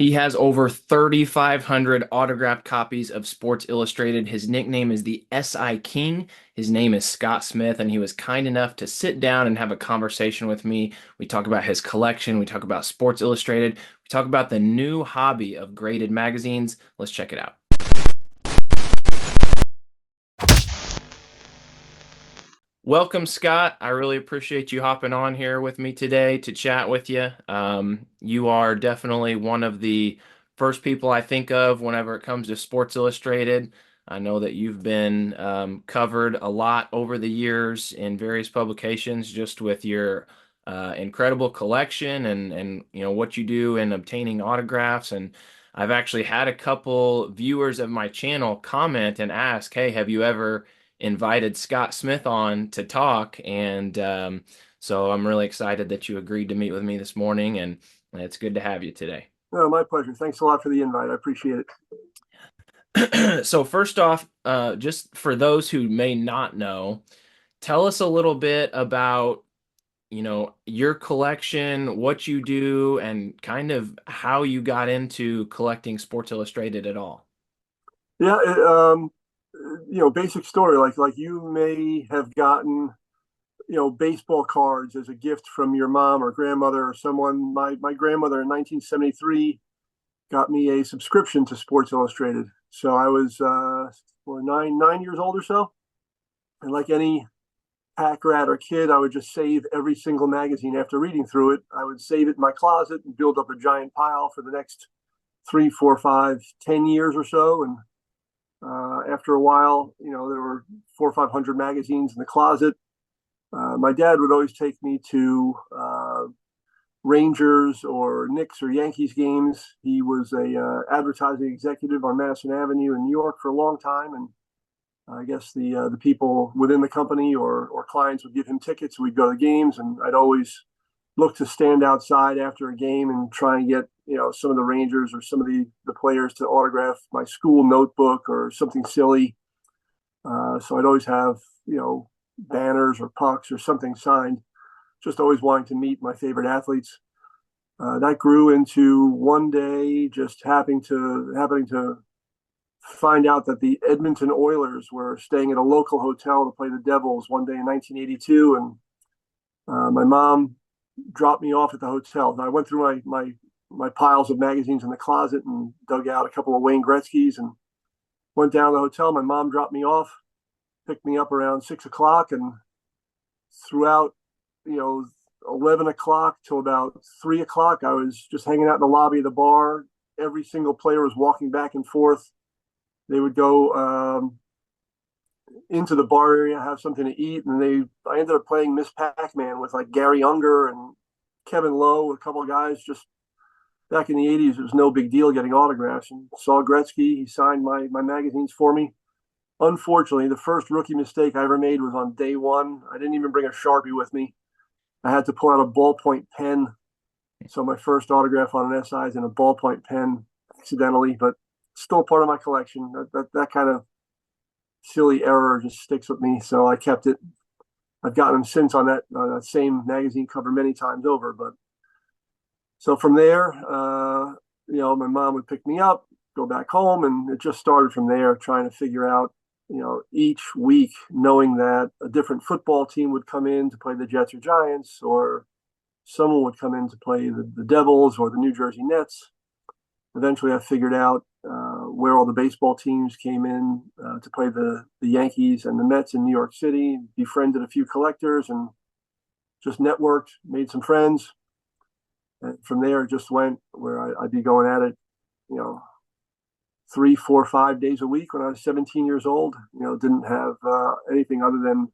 He has over 3,500 autographed copies of Sports Illustrated. His nickname is the SI King. His name is Scott Smith, and he was kind enough to sit down and have a conversation with me. We talk about his collection, we talk about Sports Illustrated, we talk about the new hobby of graded magazines. Let's check it out. Welcome, Scott. I really appreciate you hopping on here with me today to chat with you. You are definitely one of the first people I think of whenever it comes to Sports Illustrated. I know that you've been covered a lot over the years in various publications, just with your incredible collection and what you do in obtaining autographs. And I've actually had a couple viewers of my channel comment and ask, "Hey, have you ever invited Scott Smith on to talk?" And so I'm really excited that you agreed to meet with me this morning, and it's good to have you today. No, my pleasure. Thanks a lot for the invite. I appreciate it. So first off, just for those who may not know, tell us a little bit about, your collection, what you do, and kind of how you got into collecting Sports Illustrated at all. Yeah, basic story. Like you may have gotten, baseball cards as a gift from your mom or grandmother or someone. My grandmother in 1973 got me a subscription to Sports Illustrated. So I was nine years old or so, and like any pack rat or kid, I would just save every single magazine after reading through it. I would save it in my closet and build up a giant pile for the next 3, 4, 5, 10 years or so. And after a while, there were 400 or 500 magazines in the closet. My dad would always take me to Rangers or Knicks or Yankees games. He was a advertising executive on Madison Avenue in New York for a long time, and I guess the people within the company or clients would give him tickets. We'd go to the games, and I'd always look to stand outside after a game and try and get some of the Rangers or some of the players to autograph my school notebook or something silly. So I'd always have banners or pucks or something signed. Just always wanting to meet my favorite athletes. That grew into one day just happening to find out that the Edmonton Oilers were staying at a local hotel to play the Devils one day in 1982, and my mom dropped me off at the hotel. And I went through my piles of magazines in the closet and dug out a couple of Wayne Gretzky's and went down to the hotel. My mom dropped me off, picked me up around 6 o'clock, and throughout 11 o'clock till about 3 o'clock, I was just hanging out in the lobby of the bar. Every single player was walking back and forth. They would go into the bar area, have something to eat, and I ended up playing Miss Pac-Man with like Gary Unger and Kevin Lowe, a couple of guys. Just back in the '80s, it was no big deal getting autographs. And saw Gretzky, he signed my magazines for me. Unfortunately, the first rookie mistake I ever made was on day one. I didn't even bring a Sharpie with me. I had to pull out a ballpoint pen. So my first autograph on an SI is in a ballpoint pen accidentally, but still part of my collection. That kind of silly error just sticks with me. So I kept it. I've gotten them since on that same magazine cover many times over. But so from there, my mom would pick me up, go back home, and it just started from there, trying to figure out, each week, knowing that a different football team would come in to play the Jets or Giants, or someone would come in to play the Devils or the New Jersey Nets. Eventually, I figured out where all the baseball teams came in to play the Yankees and the Mets in New York City, befriended a few collectors, and just networked, made some friends. And from there, it just went where I'd be going at it, you know, 3, 4, 5 days a week when I was 17 years old. Didn't have anything other than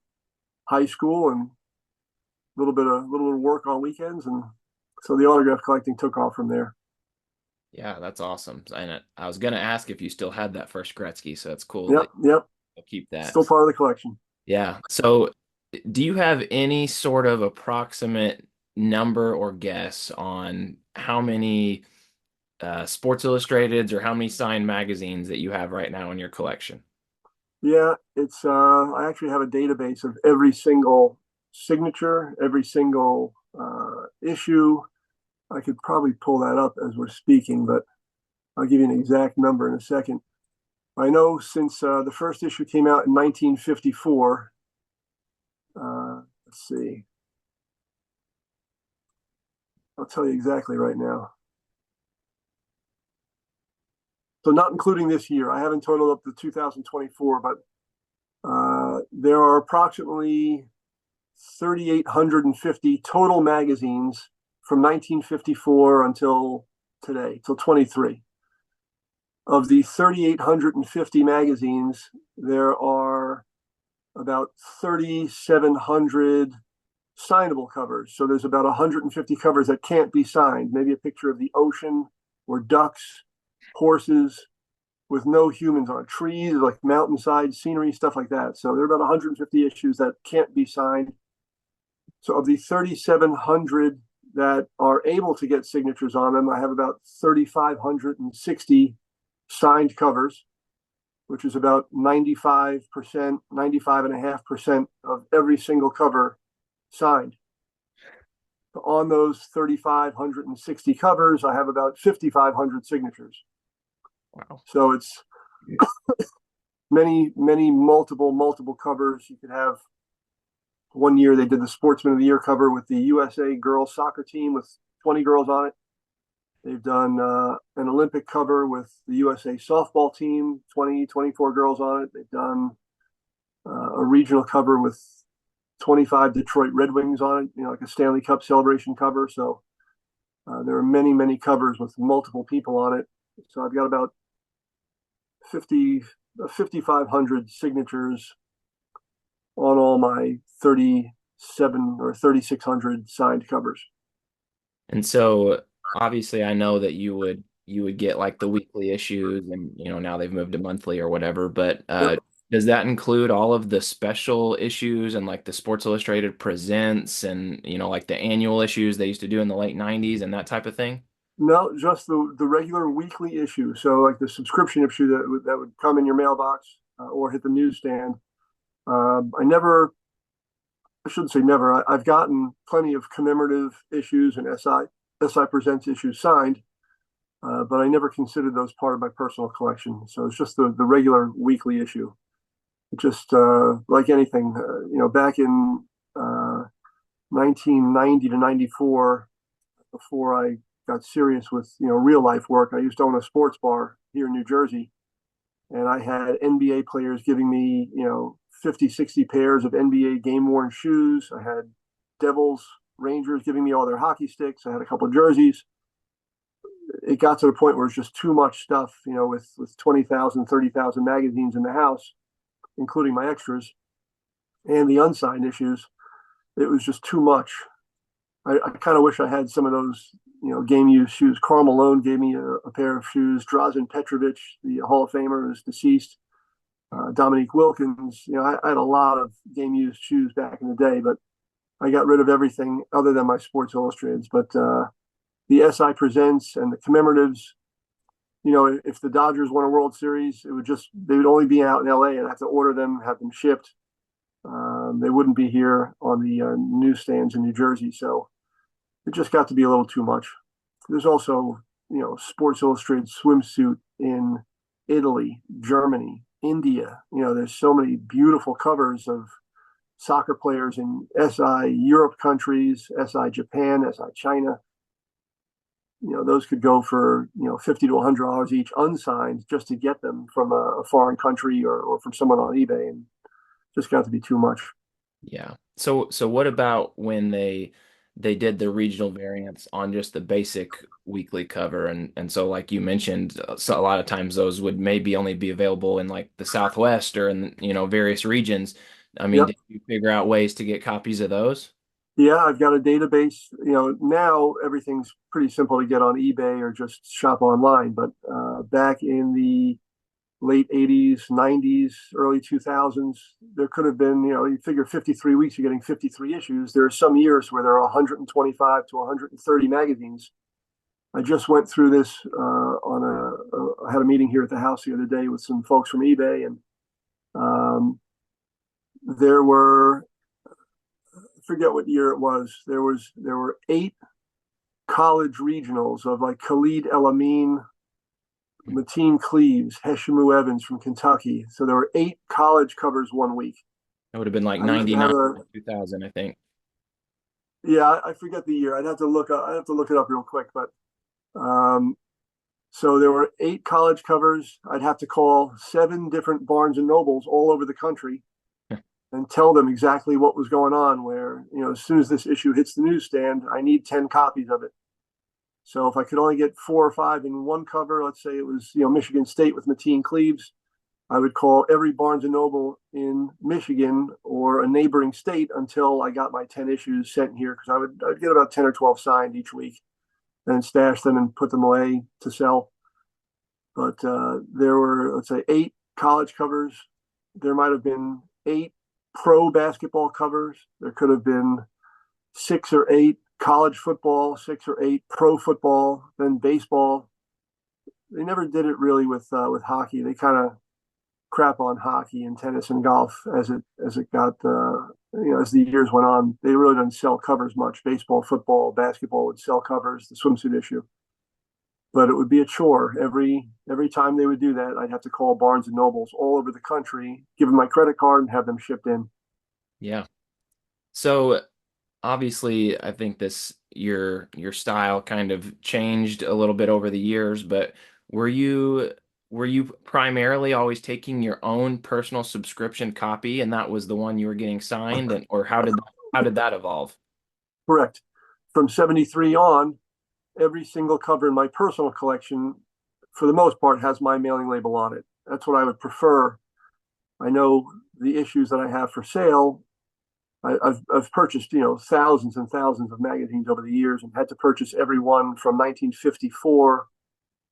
high school and a little bit of work on weekends, and so the autograph collecting took off from there. Yeah, that's awesome. And I was gonna ask if you still had that first Gretzky, so it's cool Yep, that yep. you keep that. Still part of the collection. Yeah. So, do you have any sort of approximate number or guess on how many Sports Illustrateds or how many signed magazines that you have right now in your collection? Yeah, it's I actually have a database of every single signature, every single issue. I could probably pull that up as we're speaking, but I'll give you an exact number in a second. I know since the first issue came out in 1954. Let's see. I'll tell you exactly right now. So not including this year. I haven't totaled up the 2024, but there are approximately 3,850 total magazines from 1954 until today, till 23. Of the 3,850 magazines, there are about 3,700 signable covers. So there's about 150 covers that can't be signed. Maybe a picture of the ocean or ducks, horses with no humans on, trees, like mountainside scenery, stuff like that. So there are about 150 issues that can't be signed. So of the 3,700 that are able to get signatures on them, I have about 3,560 signed covers, which is about 95%, 95.5% of every single cover signed. On those 3,560 covers, I have about 5,500 signatures. Wow. So it's many, multiple covers. You could have one year they did the Sportsman of the Year cover with the USA girls soccer team with 20 girls on it. They've done an Olympic cover with the USA softball team, 20, 24 girls on it. They've done a regional cover with 25 Detroit Red Wings on it, like a Stanley Cup celebration cover. So there are many covers with multiple people on it. So I've got about 5,500 signatures on all my 37 or 3,600 signed covers. And so obviously I know that you would get like the weekly issues and now they've moved to monthly or whatever, but Yep. does that include all of the special issues and like the Sports Illustrated Presents and like the annual issues they used to do in the late 90s and that type of thing? No, just the regular weekly issue. So like the subscription issue that would come in your mailbox or hit the newsstand. I shouldn't say never. I've gotten plenty of commemorative issues and SI Presents issues signed, but I never considered those part of my personal collection. So it's just the regular weekly issue. Just like anything, back in uh, 1990 to 94, before I got serious with real life work, I used to own a sports bar here in New Jersey, and I had NBA players giving me 50, 60 pairs of NBA game worn shoes. I had Devils, Rangers giving me all their hockey sticks. I had a couple of jerseys. It got to the point where it's just too much stuff, with 20,000, 30,000 magazines in the house, including my extras and the unsigned issues. It was just too much. I kind of wish I had some of those, game used shoes. Karl Malone gave me a pair of shoes. Drazen Petrovic, the Hall of Famer, is deceased. Dominique Wilkins. I had a lot of game used shoes back in the day, but I got rid of everything other than my Sports Illustrateds. But the SI Presents and the commemoratives, if the Dodgers won a World Series, they would only be out in LA and I have to order them, have them shipped. They wouldn't be here on the newsstands in New Jersey. So it just got to be a little too much. There's also, Sports Illustrated swimsuit in Italy, Germany, India. There's so many beautiful covers of soccer players in SI Europe countries, SI Japan, SI China. Those could go for, $50 to $100 each unsigned just to get them from a foreign country or from someone on eBay. And just got to be too much. Yeah. So what about when they did the regional variants on just the basic weekly cover and so like you mentioned so a lot of times those would maybe only be available in like the Southwest or in various regions. I mean, Yep. did you figure out ways to get copies of those? Yeah, I've got a database. Now everything's pretty simple to get on eBay or just shop online. But back in the late 80s, 90s, early 2000s, there could have been, you figure 53 weeks, you're getting 53 issues. There are some years where there are 125 to 130 magazines. I just went through this I had a meeting here at the house the other day with some folks from eBay, and there were, I forget what year it was. There were 8 college regionals of like Khalid El Amin, Mateen Cleaves, Heshamu Evans from Kentucky. So there were 8 college covers one week. That would have been like I used to have 99, a 2000, I think. yeah, I forget the year. I'd have to look it up real quick, but um, so there were 8 college covers. I'd have to call 7 different Barnes and Nobles all over the country and tell them exactly what was going on. Where as soon as this issue hits the newsstand, I need 10 copies of it. So if I could only get 4 or 5 in one cover, let's say it was Michigan State with Mateen Cleaves, I would call every Barnes and Noble in Michigan or a neighboring state until I got my 10 issues sent here because I'd get about 10 or 12 signed each week and stash them and put them away to sell. But there were, let's say, 8 college covers. There might have been 8 pro basketball covers. There could have been 6 or 8 college football, 6 or 8 pro football, then baseball. They never did it really with hockey. They kind of crap on hockey and tennis and golf as it got as the years went on. They really didn't sell covers much. Baseball, football, basketball would sell covers. The swimsuit issue, but it would be a chore every time they would do that. I'd have to call Barnes and Nobles all over the country, give them my credit card, and have them shipped in. Yeah. So obviously, I think this your style kind of changed a little bit over the years, but were you were you primarily always taking your own personal subscription copy and that was the one you were getting signed and or how did that evolve? Correct. From '73 on, every single cover in my personal collection, for the most part, has my mailing label on it. That's what I would prefer. I know the issues that I have for sale. I've purchased thousands and thousands of magazines over the years and had to purchase every one from 1954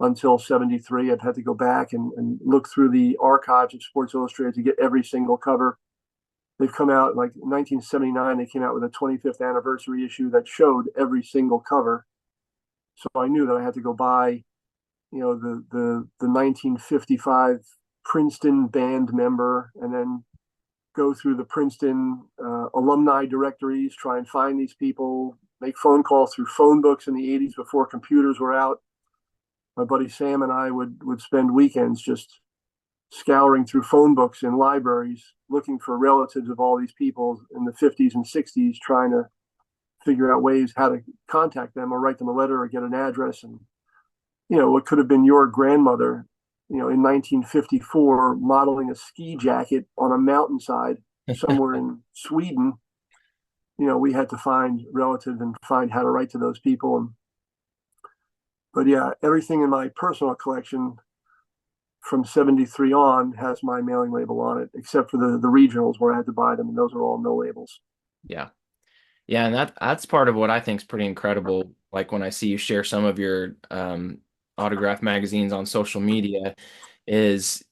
until '73. I've had to go back and look through the archives of Sports Illustrated to get every single cover. They've come out like 1979. They came out with a 25th anniversary issue that showed every single cover. So I knew that I had to go buy, the 1955 Princeton band member, and then go through the Princeton alumni directories, try and find these people, make phone calls through phone books in the '80s before computers were out. My buddy Sam and I would spend weekends just scouring through phone books in libraries, looking for relatives of all these people in the '50s and '60s, trying to figure out ways how to contact them or write them a letter or get an address. And what could have been your grandmother, in 1954, modeling a ski jacket on a mountainside somewhere in Sweden. We had to find relatives and find how to write to those people. But yeah, everything in my personal collection from '73 on has my mailing label on it, except for the regionals where I had to buy them, and those are all no labels. Yeah. Yeah, and that's part of what I think is pretty incredible. Like when I see you share some of your autograph magazines on social media, is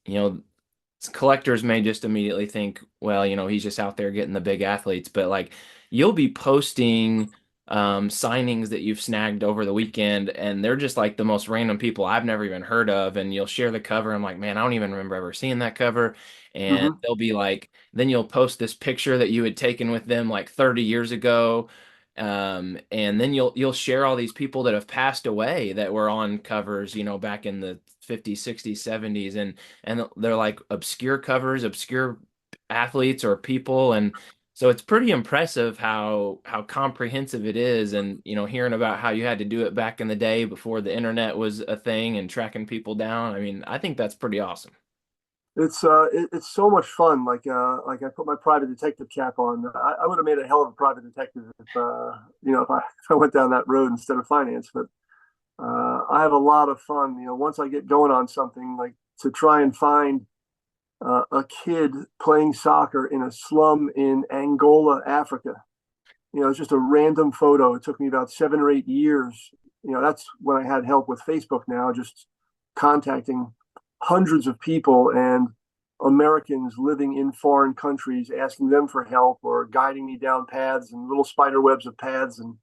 collectors may just immediately think, well, he's just out there getting the big athletes, but like you'll be posting signings that you've snagged over the weekend, and they're just like the most random people I've never even heard of, and you'll share the cover. I'm like, man, I don't even remember ever seeing that cover. And Mm-hmm. they'll be like, then you'll post this picture that you had taken with them like 30 years ago. And then you'll share all these people that have passed away that were on covers, back in the 50s, 60s, 70s, and they're like obscure covers, obscure athletes or people, and so it's pretty impressive how comprehensive it is, and hearing about how you had to do it back in the day before the internet was a thing and tracking people down. I mean, I think that's pretty awesome. It's so much fun. Like I put my private detective cap on. I would have made a hell of a private detective if I went down that road instead of finance. But I have a lot of fun. Once I get going on something, like to try and find a kid playing soccer in a slum in Angola, Africa. It's just a random photo. It took me about 7 or 8 years. That's when I had help with Facebook now, just contacting hundreds of people and Americans living in foreign countries, asking them for help or guiding me down paths and little spider webs of paths, and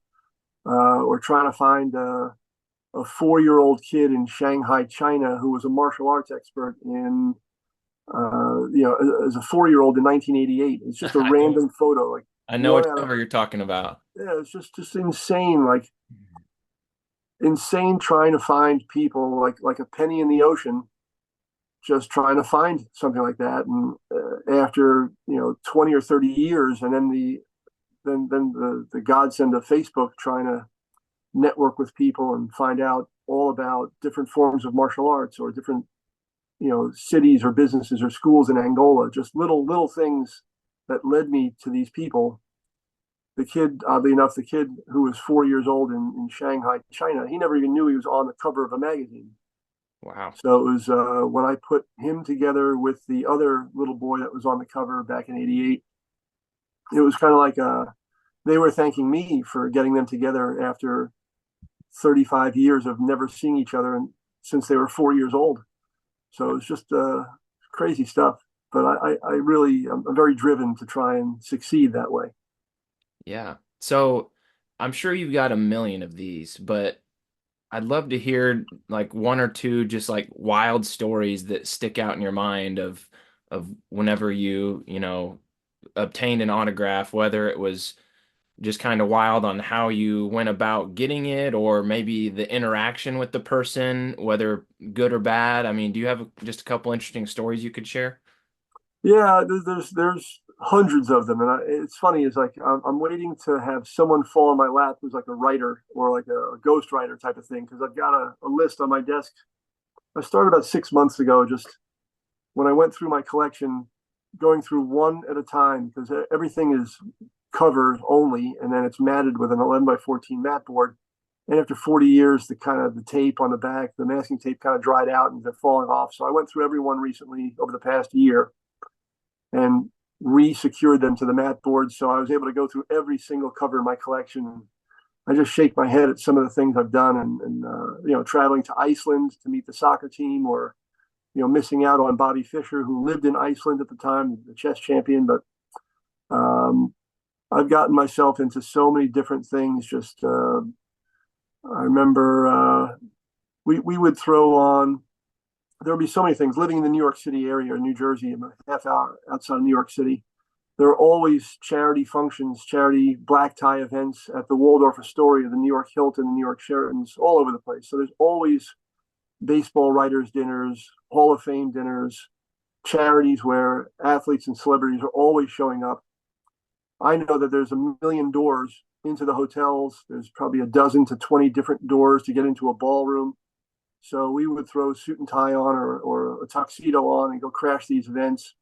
or trying to find a 4-year-old kid in Shanghai, China, who was a martial arts expert in, as a 4-year-old in 1988. It's just a I know random photo, like I know one which out of, cover you're talking about. yeah, it's just insane. Like insane trying to find people like a penny in the ocean, just trying to find something like that. And after 20 or 30 years, and then the godsend of Facebook, trying to network with people and find out all about different forms of martial arts or different cities or businesses or schools in Angola, just little things that led me to these people. The kid, oddly enough, the kid who was 4 years old in Shanghai, China, he never even knew he was on the cover of a magazine. Wow. So it was when I put him together with the other little boy that was on the cover back in '88. It was kind of like they were thanking me for getting them together after 35 years of never seeing each other, and since they were 4 years old. So it was just crazy stuff. But I really, I'm very driven to try and succeed that way. Yeah. So I'm sure you've got a million of these, but I'd love to hear like one or two just like wild stories that stick out in your mind of whenever you obtained an autograph, whether it was just kind of wild on how you went about getting it or maybe the interaction with the person, whether good or bad. I mean, do you have just a couple interesting stories you could share? Yeah, there's hundreds of them, and it's funny. Is like I'm waiting to have someone fall in my lap who's like a writer or like a ghost writer type of thing, because I've got a list on my desk. I started about 6 months ago, just when I went through my collection, going through one at a time, because everything is covered only, and then it's matted with an 11 by 14 mat board. And after 40 years, the kind of the tape on the back, the masking tape kind of dried out and they're falling off. So I went through every one recently over the past year and re-secured them to the mat board. So I was able to go through every single cover in my collection. I just shake my head at some of the things I've done, and traveling to Iceland to meet the soccer team, or missing out on Bobby Fischer, who lived in Iceland at the time, the chess champion. But um, I've gotten myself into so many different things. Just I remember we would throw on. There would be so many things. Living in the New York City area or New Jersey, I'm a half hour outside of New York City. There are always charity functions, charity black tie events at the Waldorf Astoria, the New York Hilton, the New York Sheratons, all over the place. So there's always baseball writers' dinners, Hall of Fame dinners, charities where athletes and celebrities are always showing up. I know that there's a million doors into the hotels. There's probably a dozen to 20 different doors to get into a ballroom. So we would throw a suit and tie on, or a tuxedo on, and go crash these events.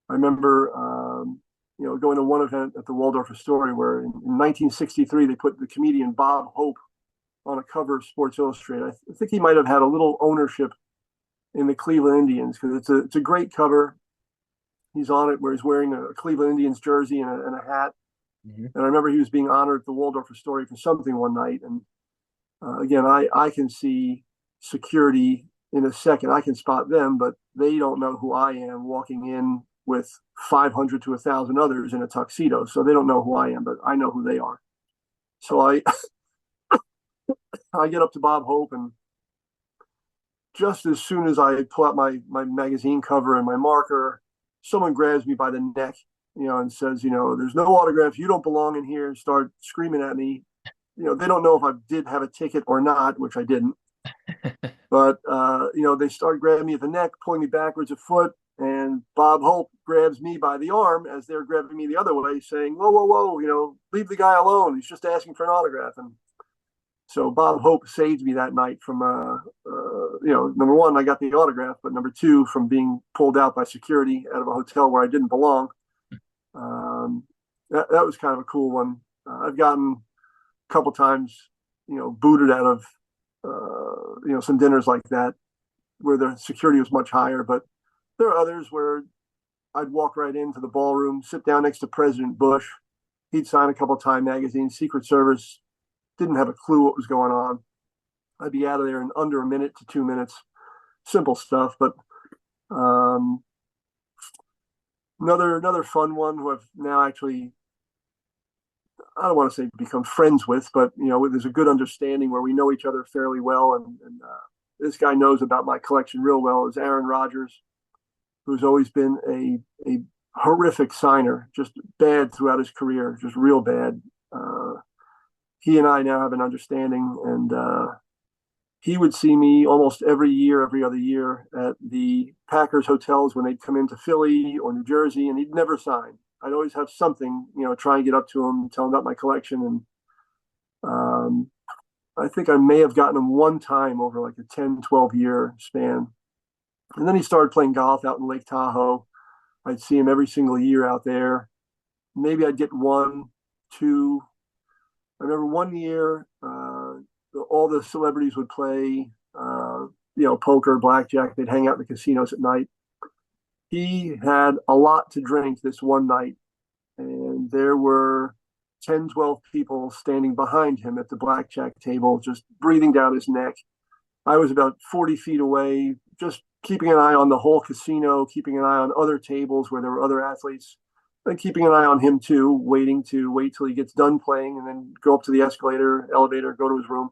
I remember, going to one event at the Waldorf Astoria where in 1963 they put the comedian Bob Hope on a cover of Sports Illustrated. I think he might have had a little ownership in the Cleveland Indians, because it's a great cover. He's on it where he's wearing a Cleveland Indians jersey and a hat. Mhm. And I remember he was being honored at the Waldorf Astoria for something one night. And again, I can see security in a second. I can spot them, but they don't know who I am walking in with 500 to 1,000 others in a tuxedo. So they don't know who I am, but I know who they are. So I get up to Bob Hope, and just as soon as I pull out my magazine cover and my marker, someone grabs me by the neck, and says, there's no autograph. You don't belong in here. And start screaming at me. They don't know if I did have a ticket or not, which I didn't. But they start grabbing me at the neck, pulling me backwards a foot, and Bob Hope grabs me by the arm as they're grabbing me the other way, saying, "Whoa, whoa, whoa! Leave the guy alone. He's just asking for an autograph." And so Bob Hope saved me that night from, number one, I got the autograph, but number two, from being pulled out by security out of a hotel where I didn't belong. That was kind of a cool one. I've gotten a couple times, booted out of, some dinners like that where the security was much higher. But there are others where I'd walk right into the ballroom, sit down next to President Bush. He'd sign a couple of Time magazines. Secret Service didn't have a clue what was going on. I'd be out of there in under a minute to 2 minutes. Simple stuff. But um, another fun one who I've now actually, I don't want to say become friends with, but there's a good understanding where we know each other fairly well, and this guy knows about my collection real well, is Aaron Rodgers, who's always been a horrific signer, just bad throughout his career, just real bad. He and I now have an understanding, and he would see me almost every year, every other year at the Packers hotels when they'd come into Philly or New Jersey, and he'd never sign. I'd always have something, try and get up to him, tell him about my collection. And um, I think I may have gotten him one time over like a 10, 12 year span. And then he started playing golf out in Lake Tahoe. I'd see him every single year out there. Maybe I'd get one, two. I remember one year, all the celebrities would play, poker, blackjack. They'd hang out in the casinos at night. He had a lot to drink this one night, and there were 10, 12 people standing behind him at the blackjack table, just breathing down his neck. I was about 40 feet away, just keeping an eye on the whole casino, keeping an eye on other tables where there were other athletes, and keeping an eye on him too, wait till he gets done playing and then go up to the escalator, elevator, go to his room.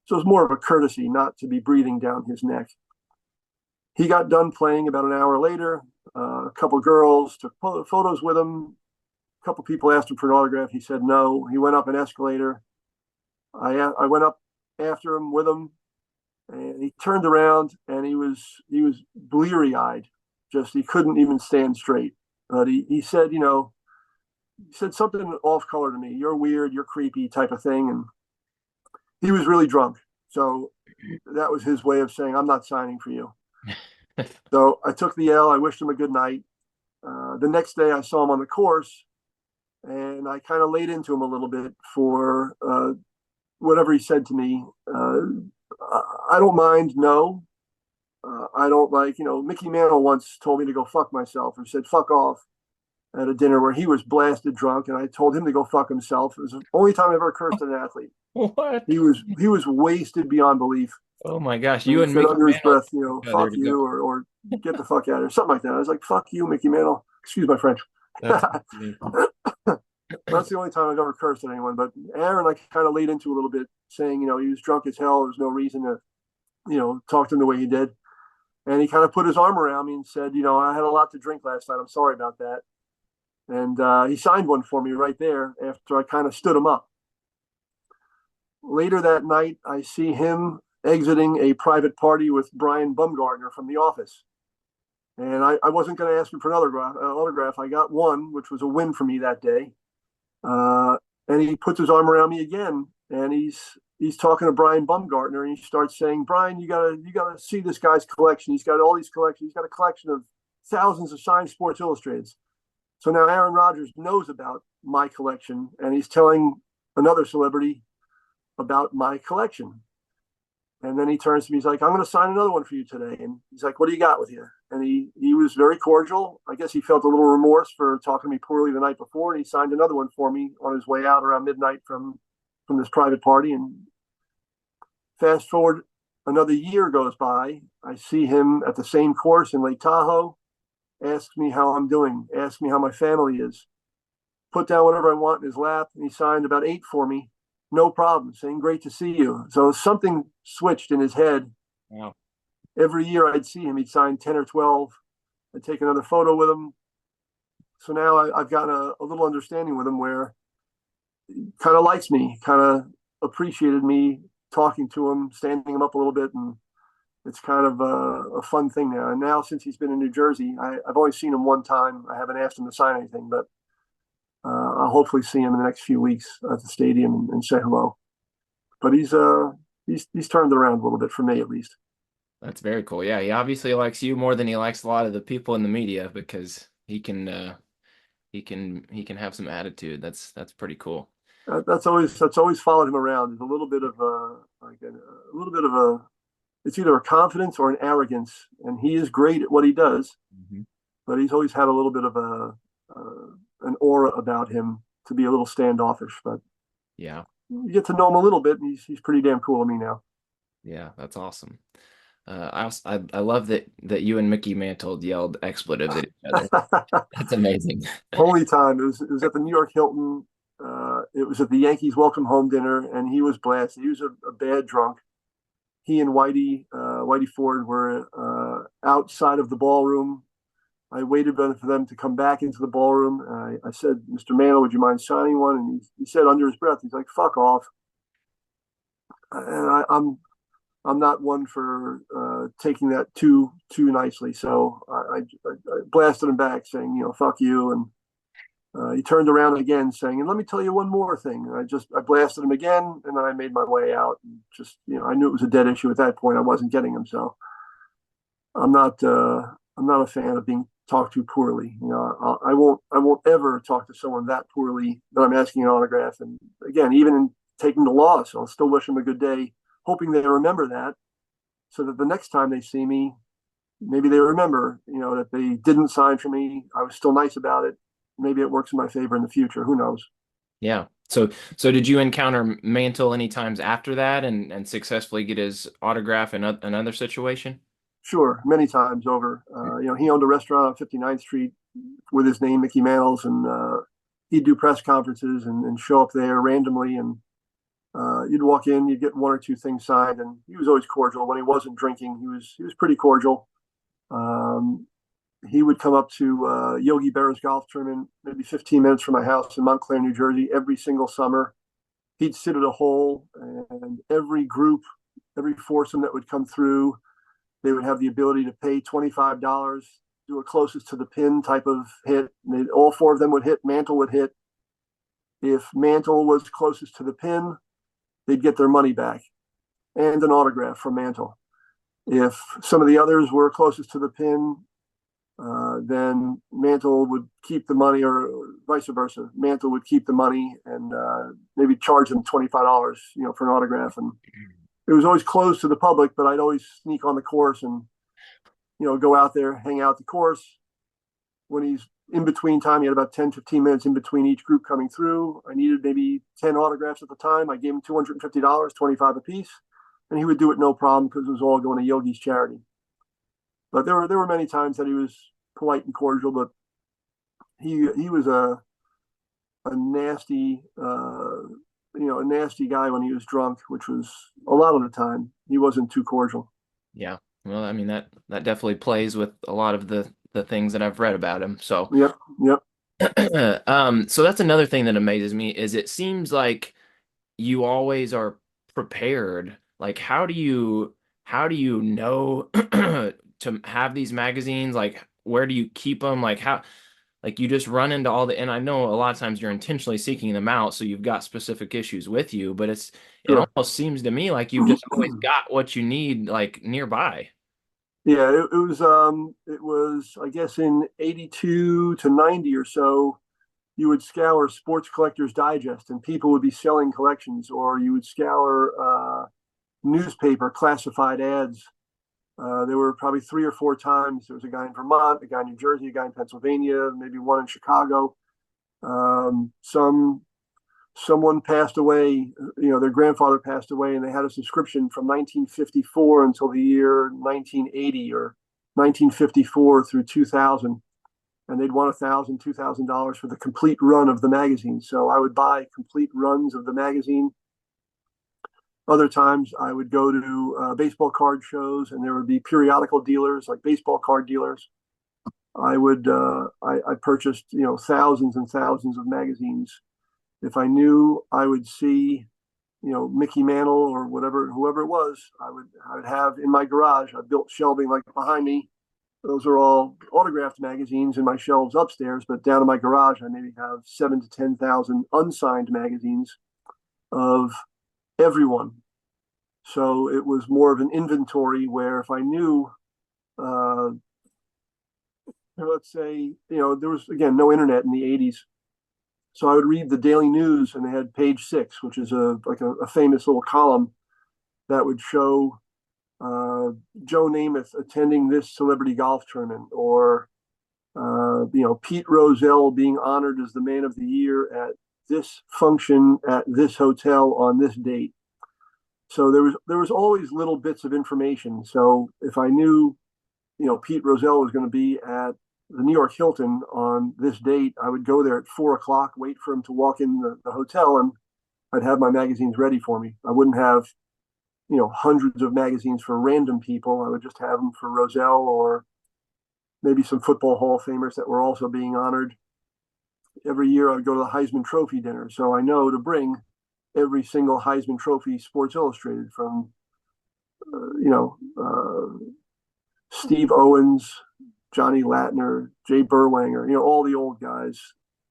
So it was more of a courtesy not to be breathing down his neck. He got done playing about an hour later. A couple girls took photos with him. A couple people asked him for an autograph. He said no. He went up an escalator. I went up after him with him, and he turned around and he was bleary eyed. Just he couldn't even stand straight. But he said, he said something off color to me. You're weird. You're creepy, type of thing. And he was really drunk. So that was his way of saying, I'm not signing for you. So I took the L. I wished him a good night. The next day I saw him on the course, and I kind of laid into him a little bit for whatever he said to me. I don't mind, no. I don't like, Mickey Mantle once told me to go fuck myself, or said fuck off at a dinner where he was blasted drunk, and I told him to go fuck himself. It was the only time I ever cursed at an athlete. What? He was wasted beyond belief. Oh my gosh, And you he and said Mickey under his Mantle breath, each other fuck to go. you, or get the fuck out of here, something like that. I was like, fuck you, Mickey Mantle. Excuse my French. That's That's amazing. the only time I've ever cursed at anyone. But Aaron, I kind of laid into a little bit, saying, he was drunk as hell. There's no reason to, talk to him the way he did. And he kind of put his arm around me and said, I had a lot to drink last night. I'm sorry about that. And he signed one for me right there after I kind of stood him up. Later that night, I see him exiting a private party with Brian Bumgarner from The Office. And I wasn't going to ask him for another autograph. I got one, which was a win for me that day. Uh, and he puts his arm around me again, and he's talking to Brian Bumgarner, and he starts saying, "Brian, you gotta see this guy's collection. He's got all these collections. He's got a collection of thousands of signed Sports Illustrateds." So now Aaron Rodgers knows about my collection, and he's telling another celebrity about my collection. And then he turns to me, he's like, "I'm going to sign another one for you today." And he's like, "What do you got with you?" And he was very cordial. I guess he felt a little remorse for talking to me poorly the night before. And he signed another one for me on his way out around midnight from this private party. And fast forward, another year goes by. I see him at the same course in Lake Tahoe, asks me how I'm doing, asks me how my family is, put down whatever I want in his lap. And he signed about 8 for me. No problem, saying, "Great to see you." So something switched in his head. Wow. Every year I'd see him, he'd sign 10 or 12. I'd take another photo with him. So now I've gotten a little understanding with him where he kind of likes me, kind of appreciated me talking to him, standing him up a little bit. And it's kind of a fun thing now. And now, since he's been in New Jersey, I've only seen him one time. I haven't asked him to sign anything, but I'll hopefully see him in the next few weeks at the stadium and say hello. But he's turned it around a little bit for me, at least. That's very cool. Yeah, he obviously likes you more than he likes a lot of the people in the media because he can have some attitude. That's pretty cool. That's always followed him around. There's a little bit of a little bit of a it's either a confidence or an arrogance, and he is great at what he does, Hmm. but he's always had a little bit of an aura about him to be a little standoffish. But Yeah. you get to know him a little bit, and he's pretty damn cool to me now. Yeah, that's awesome. I love that you and Mickey Mantle yelled expletives at each other. That's amazing. Only time it was at the New York Hilton. It was at the Yankees welcome home dinner, and he was blasted. He was a bad drunk. He and Whitey Ford were outside of the ballroom. I waited for them to come back into the ballroom. I said, "Mr. Mantle, would you mind signing one?" And he said under his breath, he's like, "Fuck off." And I'm I'm not one for taking that too nicely. So I blasted him back, saying, fuck you. And he turned around again, saying, "And let me tell you one more thing." And I blasted him again, and then I made my way out. And just I knew it was a dead issue at that point. I wasn't getting him, so I'm not a fan of being talked to poorly. I won't ever talk to someone that poorly that I'm asking an autograph. And again, even in taking the loss, I'll still wish them a good day, hoping they remember that, so that the next time they see me, maybe they remember, that they didn't sign for me. I was still nice about it. Maybe it works in my favor in the future. Who knows? Yeah. So did you encounter Mantle any times after that and successfully get his autograph in another situation? Sure, many times over. He owned a restaurant on 59th Street with his name, Mickey Mantle's, and he'd do press conferences and show up there randomly. And you'd walk in, you'd get one or two things signed, and he was always cordial. When he wasn't drinking, he was pretty cordial. Um, he would come up to Yogi Berra's golf tournament, maybe 15 minutes from my house in Montclair, New Jersey, every single summer. He'd sit at a hole, and every group, every foursome that would come through, they would have the ability to pay $25, do a closest to the pin type of hit. All four of them would hit. Mantle would hit. If Mantle was closest to the pin, they'd get their money back and an autograph from Mantle. If some of the others were closest to the pin, then Mantle would keep the money, or vice versa. Mantle would keep the money and maybe charge them $25, for an autograph. And it was always closed to the public, but I'd always sneak on the course and go out there, hang out the course. When he's in between time, he had about 10, 15 minutes in between each group coming through. I needed maybe 10 autographs at the time. I gave him $250, 25 a piece, and he would do it no problem because it was all going to Yogi's charity. But there were many times that he was polite and cordial, but he was a nasty a nasty guy when he was drunk, which was a lot of the time. He wasn't too cordial. Yeah. Well, I mean that definitely plays with a lot of the things that I've read about him. So Yep, yep, so that's another thing that amazes me is it seems like you always are prepared. Like how do you know to have these magazines? Like where do you keep them? Like how like you just run into all the and I know a lot of times you're intentionally seeking them out, so you've got specific issues with you, but it sure. almost seems to me like you've just always got what you need like nearby. Yeah, it was I guess in 82 to 90 or so, you would scour Sports Collectors Digest and people would be selling collections, or you would scour newspaper classified ads. There were probably three or four times. There was a guy in Vermont, a guy in New Jersey, a guy in Pennsylvania, maybe one in Chicago. Someone passed away, their grandfather passed away, and they had a subscription from 1954 until the year 1980, or 1954 through 2000. And they'd want $1,000, $2,000 for the complete run of the magazine. So I would buy complete runs of the magazine. Other times I would go to baseball card shows, and there would be periodical dealers, like baseball card dealers. I purchased, thousands and thousands of magazines. If I knew I would see, Mickey Mantle or whatever, whoever it was, I would have in my garage. I built shelving like behind me. Those are all autographed magazines in my shelves upstairs, but down in my garage, I maybe have 7 to 10,000 unsigned magazines of everyone. So it was more of an inventory where if I knew, uh, let's say, there was again no internet in the 80s. So I would read the Daily News, and they had Page Six, which is a famous little column that would show Joe Namath attending this celebrity golf tournament, or Pete Rozelle being honored as the man of the year at this function at this hotel on this date. So there was always little bits of information. So if I knew, Pete Rozelle was going to be at the New York Hilton on this date, I would go there at 4 o'clock, wait for him to walk in the hotel, and I'd have my magazines ready for me. I wouldn't have, hundreds of magazines for random people. I would just have them for Rozelle, or maybe some football Hall of Famers that were also being honored. Every year I would go to the Heisman Trophy dinner. So I know to bring every single Heisman Trophy Sports Illustrated, from you know, Steve Owens, Johnny Latner, Jay Berwanger, all the old guys.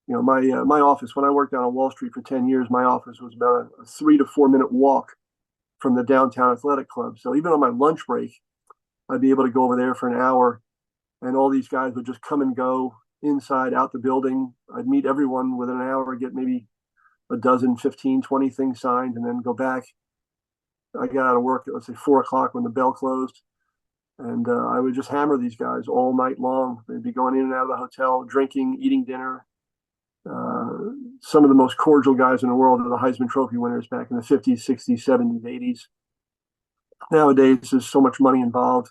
My office when I worked out on Wall Street for 10 years, my office was about a 3 to 4 minute walk from the downtown athletic club. So even on my lunch break, I'd be able to go over there for an hour, and all these guys would just come and go inside, out the building. I'd meet everyone within an hour, get maybe a dozen, 15, 20 things signed, and then go back. I got out of work at, let's say, 4 o'clock when the bell closed. And I would just hammer these guys all night long. They'd be going in and out of the hotel, drinking, eating dinner. Uh, some of the most cordial guys in the world are the Heisman Trophy winners back in the 50s, 60s, 70s, 80s. Nowadays, there's so much money involved.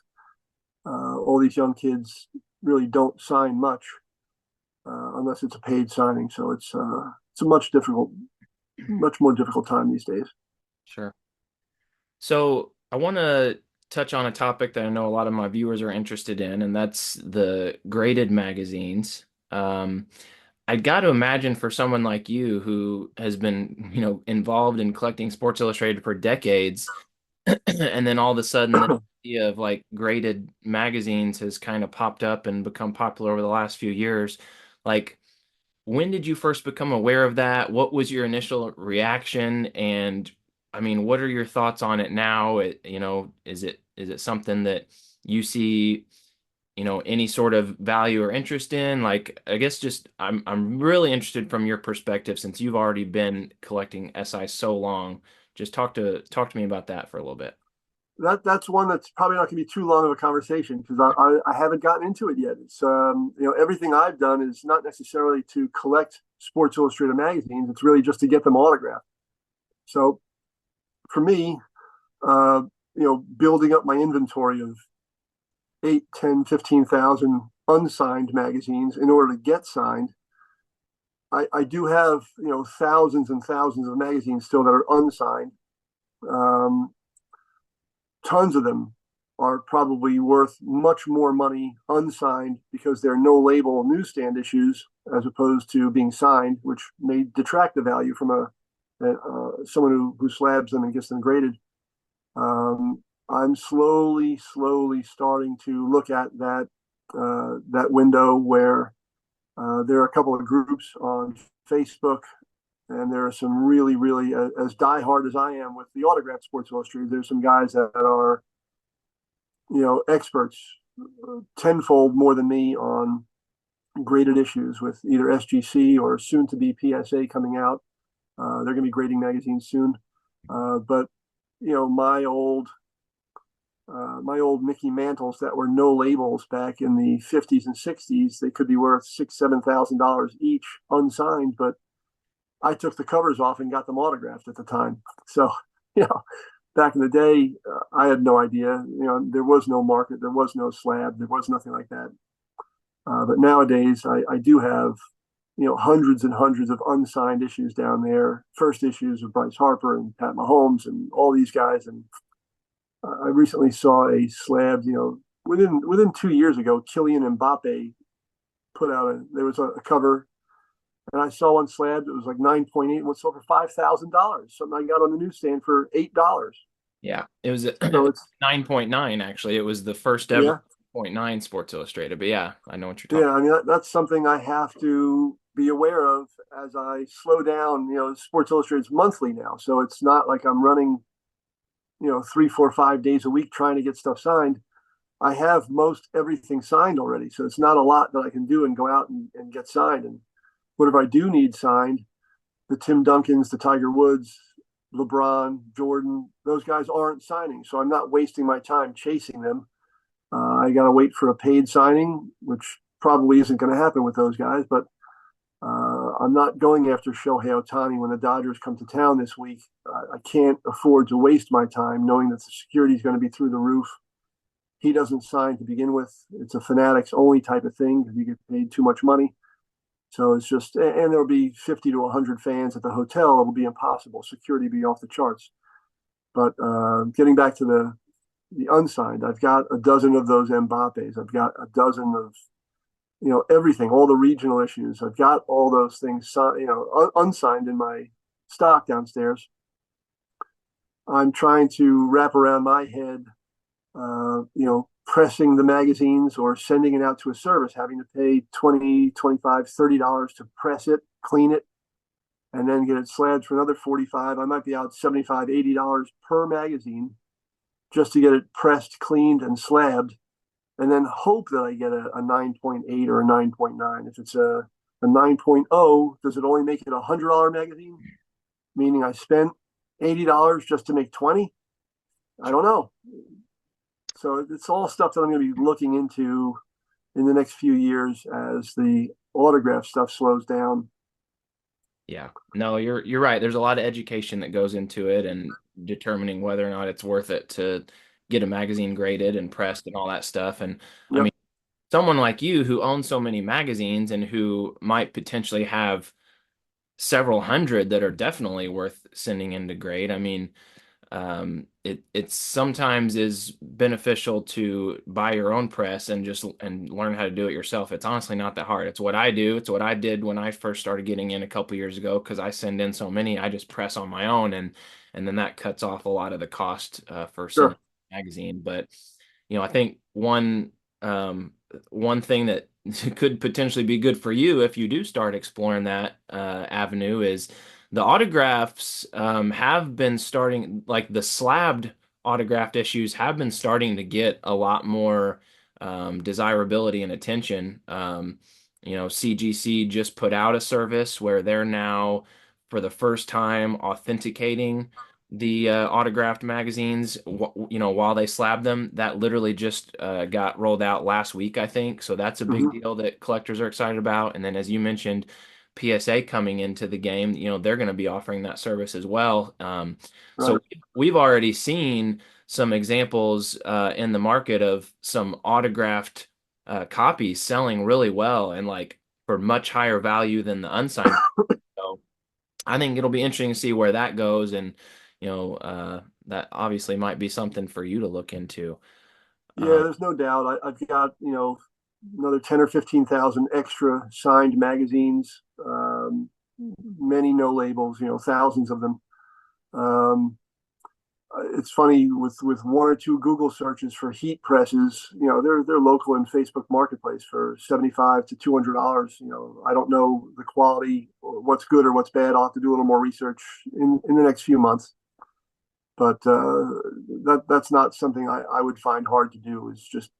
All these young kids really don't sign much unless it's a paid signing. So it's a much more difficult time these days. Sure. So I want to touch on a topic that I know a lot of my viewers are interested in, and that's the graded magazines. I got to imagine for someone like you who has been, involved in collecting Sports Illustrated for decades, and then all of a sudden the idea of like graded magazines has kind of popped up and become popular over the last few years. Like, when did you first become aware of that? What was your initial reaction? And I mean, what are your thoughts on it now? Is it something that you see, any sort of value or interest in? Like, I guess just I'm really interested from your perspective since you've already been collecting SI so long. Just talk to me about that for a little bit. That's one that's probably not going to be too long of a conversation because I haven't gotten into it yet. It's everything I've done is not necessarily to collect Sports Illustrated magazines. It's really just to get them autographed. So for me, building up my inventory of 8, 10, 15,000 unsigned magazines in order to get signed, I do have thousands and thousands of magazines still that are unsigned. Um, Tons of them are probably worth much more money unsigned because they're no label newsstand issues as opposed to being signed, which may detract the value from someone who slabs them and gets them graded. I'm slowly starting to look at that window where there are a couple of groups on Facebook, and there are some really, as diehard as I am with the autographed Sports Illustrated, there's some guys that are, experts tenfold more than me on graded issues with either SGC or soon to be PSA coming out. They're going to be grading magazines soon. But, my old Mickey Mantles that were no labels back in the 50s and 60s, they could be worth $6,000-7,000 each unsigned, but I took the covers off and got them autographed at the time. So, you know, back in the day, I had no idea. There was no market, there was no slab, there was nothing like that. But nowadays, I do have, hundreds and hundreds of unsigned issues down there. First issues of Bryce Harper and Pat Mahomes and all these guys. And I recently saw a slab. Within 2 years ago, Kylian Mbappe put out there was a cover, and I saw one slab that was like 9.8 and was sold for $5,000. Something I got on the newsstand for $8. Yeah, it was it So was it's 9.9 actually. It was the first ever yeah, 9.9 Sports Illustrated. But yeah, I know what you're yeah. talking. I mean that's something I have to be aware of as I slow down. Sports Illustrated's monthly now, so it's not like I'm running 3, 4, 5 days a week trying to get stuff signed. I have most everything signed already, so it's not a lot that I can do and go out and get signed. And whatever I do need signed, the Tim Duncans, the Tiger Woods, LeBron, Jordan, those guys aren't signing. So I'm not wasting my time chasing them. I got to wait for a paid signing, which probably isn't going to happen with those guys. But I'm not going after Shohei Ohtani when the Dodgers come to town this week. I can't afford to waste my time knowing that the security is going to be through the roof. He doesn't sign to begin with. It's a fanatics only type of thing because you get paid too much money. So it's just, and there'll be 50 to 100 fans at the hotel. It'll be impossible. Security be off the charts. But getting back to the unsigned, I've got a dozen of those Mbappes. I've got a dozen of everything, all the regional issues. I've got all those things unsigned in my stock downstairs. I'm trying to wrap around my head, pressing the magazines or sending it out to a service, having to pay 20, 25, $30 to press it, clean it, and then get it slabbed for another 45. I might be out 75, $80 per magazine just to get it pressed, cleaned, and slabbed, and then hope that I get a 9.8 or a 9.9. If it's a 9.0, does it only make it a $100 magazine? Meaning I spent $80 just to make 20? I don't know. So it's all stuff that I'm going to be looking into in the next few years as the autograph stuff slows down. Yeah. No, you're right. There's a lot of education that goes into it and determining whether or not it's worth it to get a magazine graded and pressed and all that stuff. And I Yep, mean, someone like you who owns so many magazines and who might potentially have several hundred that are definitely worth sending into grade. I mean, it sometimes is beneficial to buy your own press and just and learn how to do it yourself. It's honestly not that hard. It's what I do. It's what I did when I first started getting in a couple years ago because I send in so many. I just press on my own, and then that cuts off a lot of the cost for sending sure. a magazine. But I think one thing that could potentially be good for you if you do start exploring that avenue is the autographs have been starting, like the slabbed autographed issues have been starting to get a lot more desirability and attention. CGC just put out a service where they're now, for the first time, authenticating the autographed magazines, while they slab them. That literally just got rolled out last week, I think. So that's a big Hmm. deal that collectors are excited about. And then, as you mentioned, PSA coming into the game, they're going to be offering that service as well. So Right. we've already seen some examples in the market of some autographed copies selling really well and like for much higher value than the unsigned. So I think it'll be interesting to see where that goes, and that obviously might be something for you to look into. Yeah, Um, there's no doubt. I've got, another 10 or 15,000 extra signed magazines, many no labels, thousands of them. Um, it's funny with one or two Google searches for heat presses. They're local in Facebook Marketplace for 75 to $200. I don't know the quality, or what's good or what's bad. I'll have to do a little more research in the next few months. But that's not something I would find hard to do. Is just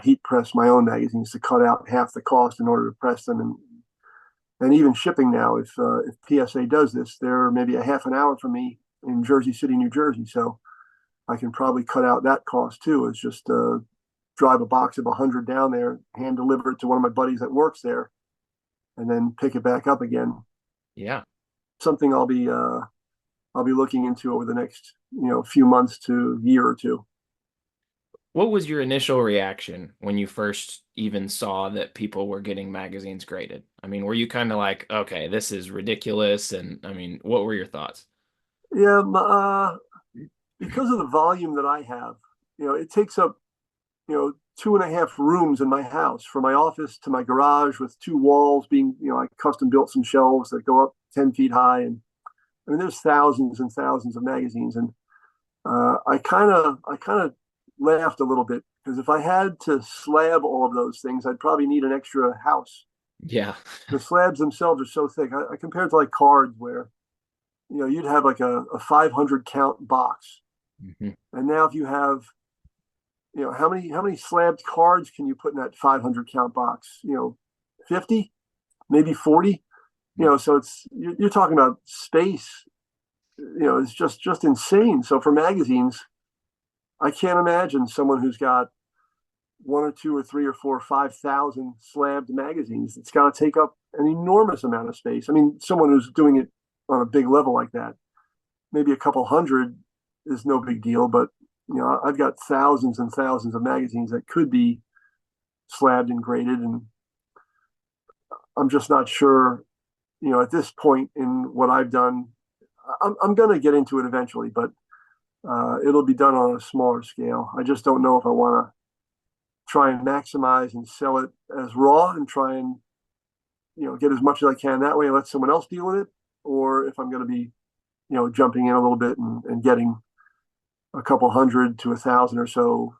heat press my own magazines to cut out half the cost in order to press them, and even shipping now. If PSA does this, they're maybe a half an hour from me in Jersey City, New Jersey. So I can probably cut out that cost too. It's just drive a box of 100 down there, hand deliver it to one of my buddies that works there, and then pick it back up again. yeah. Something I'll be looking into over the next few months to year or two. What was your initial reaction when you first even saw that people were getting magazines graded? I mean, were you kind of like, okay, this is ridiculous? And I mean, what were your thoughts? Yeah, because of the volume that I have, it takes up, 2.5 rooms in my house, from my office to my garage, with two walls being, I custom built some shelves that go up 10 feet high. And I mean, there's thousands and thousands of magazines. And I kind of laughed a little bit because if I had to slab all of those things, I'd probably need an extra house. Yeah. The slabs themselves are so thick. I compare it to like cards where, you'd have like a 500 count box. Mhm. And now if you have, how many slabbed cards can you put in that 500 count box? 50, maybe 40. So you're talking about space. It's just insane. So for magazines, I can't imagine someone who's got one or two or three or four or 5,000 slabbed magazines. It's got to take up an enormous amount of space. I mean, someone who's doing it on a big level like that, maybe a couple hundred is no big deal. But I've got thousands and thousands of magazines that could be slabbed and graded, and I'm just not sure. At this point in what I've done, I'm going to get into it eventually, but it'll be done on a smaller scale. I just don't know if I want to try and maximize and sell it as raw and try and get as much as I can that way and let someone else deal with it, or if I'm going to be jumping in a little bit and getting a couple hundred to 1,000 or so,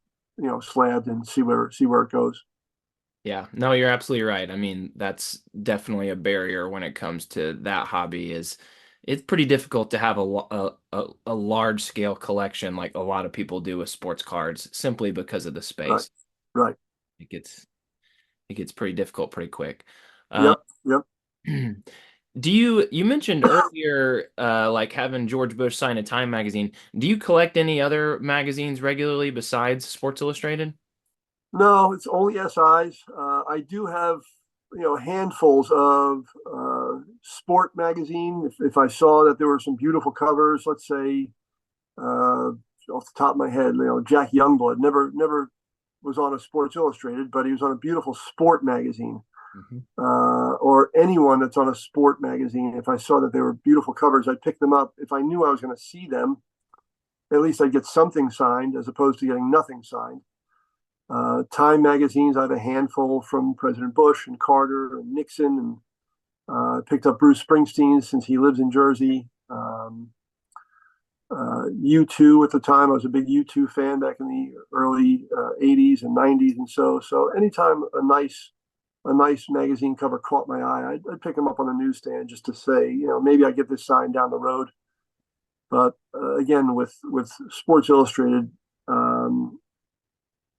slabbed and see where it goes. Yeah, no, you're absolutely right. I mean, that's definitely a barrier when it comes to that hobby is it's pretty difficult to have a large scale collection like a lot of people do with sports cards simply because of the Right, space. right. It gets it gets pretty difficult pretty quick. Um, Yep, yep. you mentioned earlier like having George Bush sign a Time magazine. Do you collect any other magazines regularly besides Sports Illustrated? No, it's only SIs. I do have, handfuls of sport magazine. If I saw that there were some beautiful covers, let's say, off the top of my head, Jack Youngblood never was on a Sports Illustrated, but he was on a beautiful sport magazine. Mhm. Or anyone that's on a sport magazine. If I saw that they were beautiful covers, I'd pick them up. If I knew I was going to see them, at least I'd get something signed as opposed to getting nothing signed. Time magazines, I have a handful from President Bush and Carter and Nixon, and picked up Bruce Springsteen since he lives in Jersey. U2 at the time, I was a big U2 fan back in the early '80s and '90s, and so anytime a nice magazine cover caught my eye, I'd pick them up on the newsstand just to say, maybe I get this signed down the road. But again, with Sports Illustrated, um,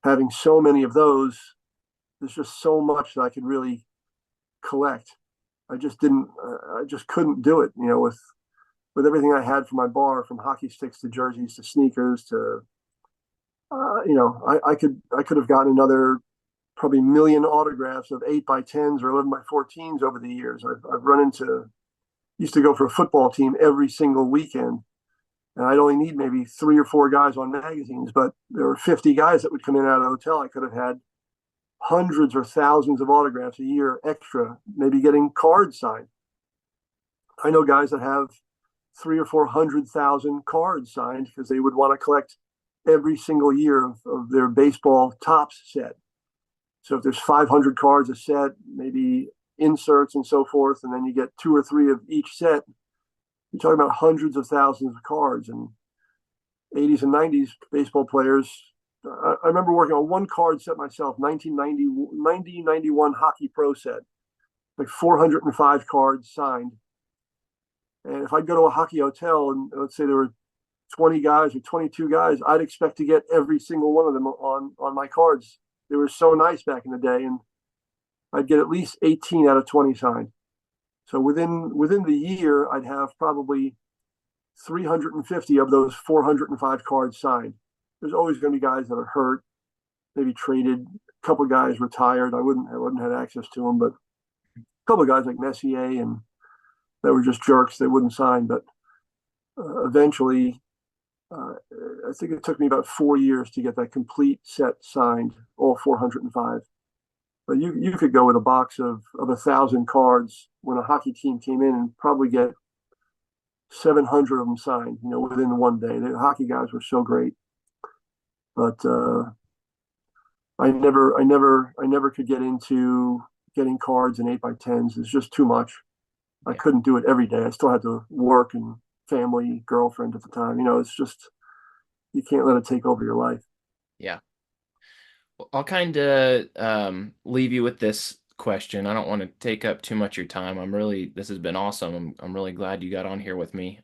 having so many of those, there's just so much that I could really collect. I just didn't. I just couldn't do it. With everything I had for my bar, from hockey sticks to jerseys to sneakers to, I could have gotten another probably million autographs of 8x10s or 11x14s over the years. I've run into used to go for a football team every single weekend, and I'd only need maybe three or four guys on magazines, but there were 50 guys that would come in and out of the hotel. I could have had hundreds or thousands of autographs a year extra, maybe getting cards signed. I know guys that have three or 400,000 cards signed because they would want to collect every single year of their baseball tops set. So if there's 500 cards a set, maybe inserts and so forth, and then you get two or three of each set, you're talking about hundreds of thousands of cards. And '80s and '90s baseball players, I remember working on one card set myself, 1991 Hockey Pro set, like 405 cards signed. And if I'd go to a hockey hotel and let's say there were 20 guys or 22 guys, I'd expect to get every single one of them on my cards. They were so nice back in the day, and I'd get at least 18 out of 20 signed. So within the year, I'd have probably 350 of those 405 cards signed. There's always going to be guys that are hurt, maybe traded. A couple of guys retired. I wouldn't have access to them, but a couple of guys like Messier and that were just jerks. They wouldn't sign, but eventually, uh, I think it took me about 4 years to get that complete set signed, all 405. But you could go with a box of 1,000 cards when a hockey team came in and probably get 700 of them signed, within one day. The hockey guys were so great, but I never could get into getting cards and 8x10s. It's just too much. I Yeah. couldn't do it every day. I still had to work and family, girlfriend at the time. It's just you can't let it take over your life. Yeah. Well, I'll kind of leave you with this question. I don't want to take up too much of your time. This has been awesome. I'm really glad you got on here with me.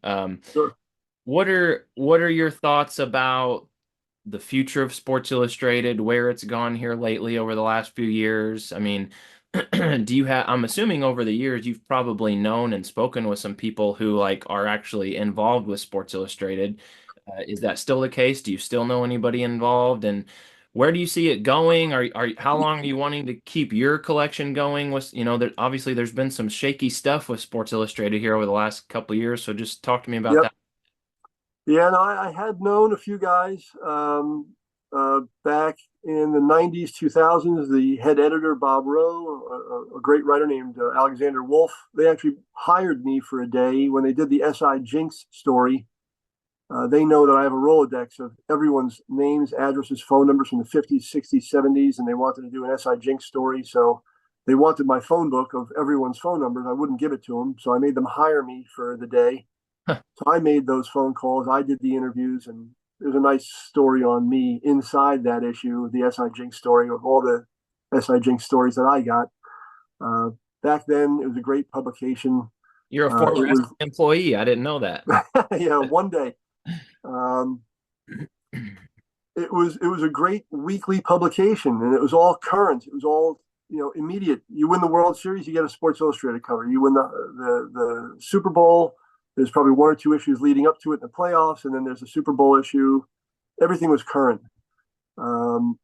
Sure. What are your thoughts about the future of Sports Illustrated, where it's gone here lately over the last few years? I mean, I'm assuming over the years you've probably known and spoken with some people who like are actually involved with Sports Illustrated. Is that still the case? Do you still know anybody involved? And where do you see it going? How long are you wanting to keep your collection going? Obviously there's been some shaky stuff with Sports Illustrated here over the last couple of years, so just talk to me about Yep. that. Yeah, no, I had known a few guys back in the '90s, 2000s. The head editor, Bob Rowe, a great writer named Alexander Wolf. They actually hired me for a day when they did the SI Jinx story. They know that I have a Rolodex of everyone's names, addresses, phone numbers from the '50s, '60s, '70s, and they wanted to do an SI Jinx story. So they wanted my phone book of everyone's phone numbers. I wouldn't give it to them, so I made them hire me for the day. So I made those phone calls. I did the interviews, and there's a nice story on me inside that issue, the SI Jinx story of all the SI Jinx stories that I got. Uh, Back then, it was a great publication. You're a former It was, employee. I didn't know that. yeah, one day. Um, it was a great weekly publication, and it was all current. It was all immediate. You win the World Series, you get a Sports Illustrated cover. You win the Super Bowl. There's probably one or two issues leading up to it in the playoffs, and then there's a Super Bowl issue. Everything was current. Um,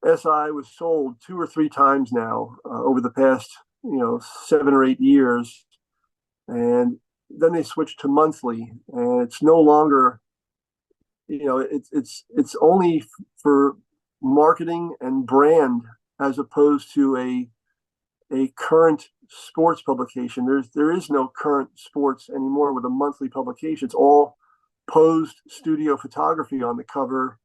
SI was sold two or three times now over the past 7 or 8 years, and then they switched to monthly, and it's no longer it's only for marketing and brand as opposed to a current sports publication. There is no current sports anymore with a monthly publication. It's all posed studio photography on the cover.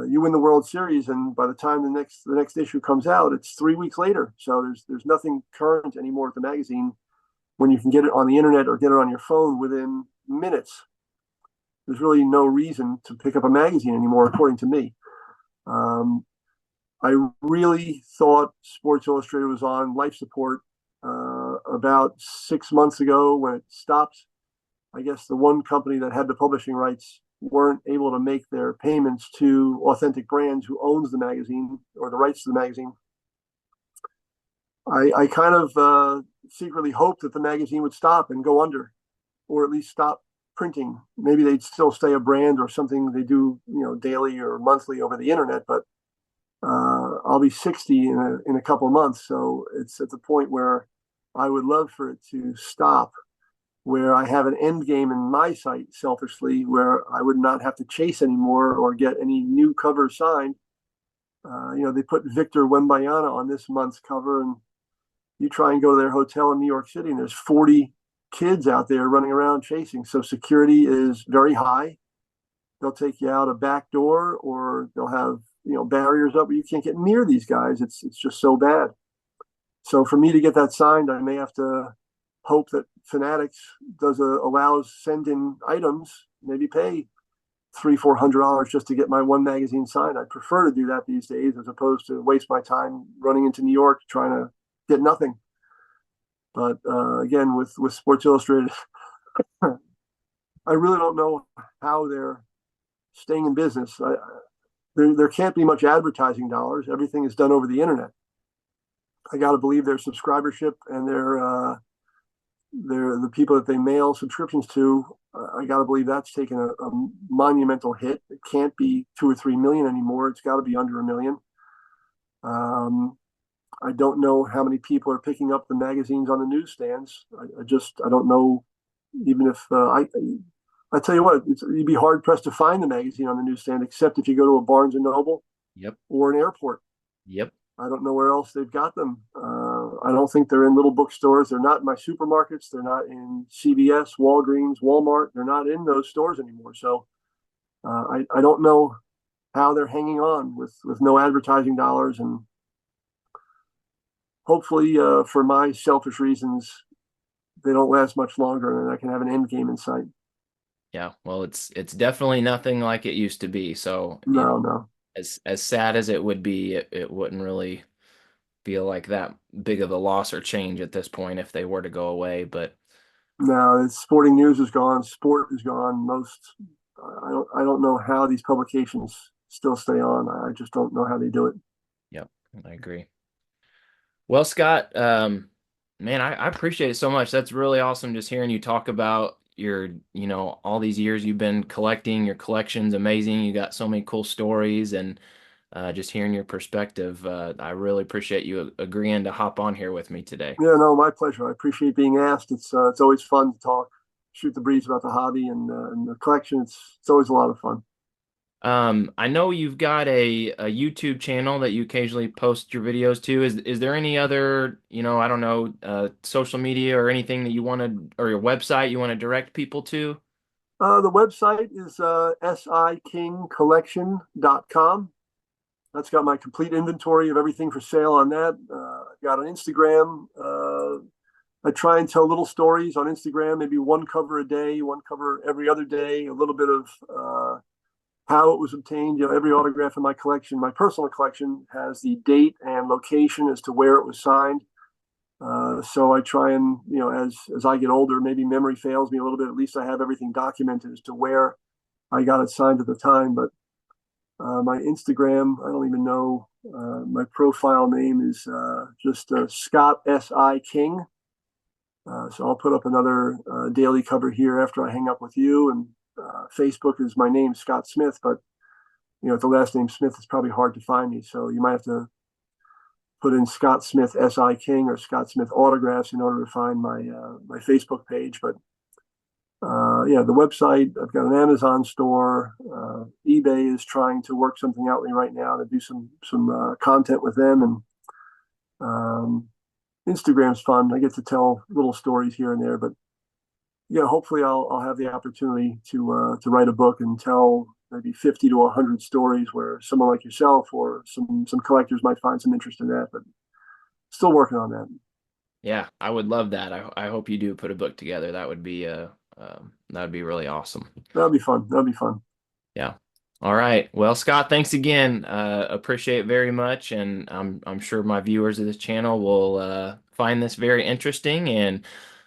You win the World Series, and by the time the next issue comes out, it's 3 weeks later. So there's nothing current anymore with the magazine when you can get it on the internet or get it on your phone within minutes. There's really no reason to pick up a magazine anymore, according to me. Um, I really thought Sports Illustrated was on life support about 6 months ago when it stopped. I guess the one company that had the publishing rights weren't able to make their payments to Authentic Brands, who owns the magazine or the rights to the magazine. I kind of secretly hoped that the magazine would stop and go under, or at least stop printing. Maybe they'd still stay a brand or something they do, daily or monthly over the internet. But I'll be 60 in a couple of months, so it's at the point where I would love for it to stop, where I have an end game in my sight, selfishly, where I would not have to chase anymore or get any new covers signed. They put Victor Wembanyama on this month's cover, and you try and go to their hotel in New York City, and there's 40 kids out there running around chasing. So security is very high. They'll take you out a back door, or they'll have barriers up where you can't get near these guys. It's just so bad. So for me to get that signed, I may have to hope that Fanatics allows send in items, maybe pay $300-400 just to get my one magazine signed. I prefer to do that these days as opposed to waste my time running into New York trying to get nothing. But again, with Sports Illustrated, I really don't know how they're staying in business. There can't be much advertising dollars. Everything is done over the internet. I got to believe their subscribership and their the people that they mail subscriptions to. I got to believe that's taken a monumental hit. It can't be 2 or 3 million anymore. It's got to be under 1 million. I don't know how many people are picking up the magazines on the newsstands. I don't know. Even if I tell you what, you'd be hard pressed to find the magazine on the newsstand, except if you go to a Barnes and Noble Yep. or an airport. Yep. I don't know where else they've got them. I don't think they're in little bookstores. They're not in my supermarkets. They're not in CVS, Walgreens, Walmart. They're not in those stores anymore. So I don't know how they're hanging on with no advertising dollars. And hopefully, for my selfish reasons, they don't last much longer, and I can have an end game in sight. Yeah. Well, it's definitely nothing like it used to be. So, No, no, as sad as it would be, it wouldn't really feel like that big of a loss or change at this point if they were to go away. But no. Sporting news is gone. Sport is gone. I don't know how these publications still stay on. I just don't know how they do it. yep, I agree. Well, Scott, man, I appreciate it so much. That's really awesome just hearing you talk about all these years you've been collecting. Your collection's amazing. You got so many cool stories, and just hearing your perspective. I really appreciate you agreeing to hop on here with me today. Yeah, no, my pleasure. I appreciate being asked. It's always fun to talk, shoot the breeze about the hobby and the collection. It's always a lot of fun. I know you've got a YouTube channel that you occasionally post your videos to. Is there any other, I don't know, social media or anything that you want to, or your website you want to direct people to? The website is sikingcollection.com. That's got my complete inventory of everything for sale on that. Got an Instagram. I try and tell little stories on Instagram, maybe one cover a day, one cover every other day, a little bit of how it was obtained. Every autograph in my collection, my personal collection, has the date and location as to where it was signed. So I try and, as I get older, maybe memory fails me a little bit. At least I have everything documented as to where I got it signed at the time. But my Instagram, I don't even know. My profile name is just Scott S.I. King. So I'll put up another daily cover here after I hang up with you. And Facebook is my name, Scott Smith. But, with the last name Smith, it's probably hard to find me. So you might have to put in Scott Smith S.I. King or Scott Smith Autographs in order to find my Facebook page. But yeah, the website, I've got an Amazon store. eBay is trying to work something out with me right now to do some content with them, and Instagram's fun. I get to tell little stories here and there, but yeah, hopefully I'll have the opportunity to write a book and tell maybe 50 to 100 stories where someone like yourself or some collectors might find some interest in that. But still working on that. Yeah, I would love that. I hope you do put a book together. That would be really awesome. That'll be fun. That'll be fun. Yeah. All right. Well, Scott, thanks again. Appreciate it very much, and I'm sure my viewers of this channel will find this very interesting. And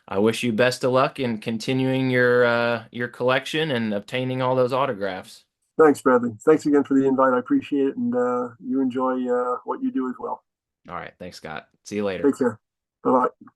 I wish you best of luck in continuing your collection and obtaining all those autographs. Thanks, Bradley. Thanks again for the invite. I appreciate it, and you enjoy what you do as well. All right. Thanks, Scott. See you later. Take care. Bye bye.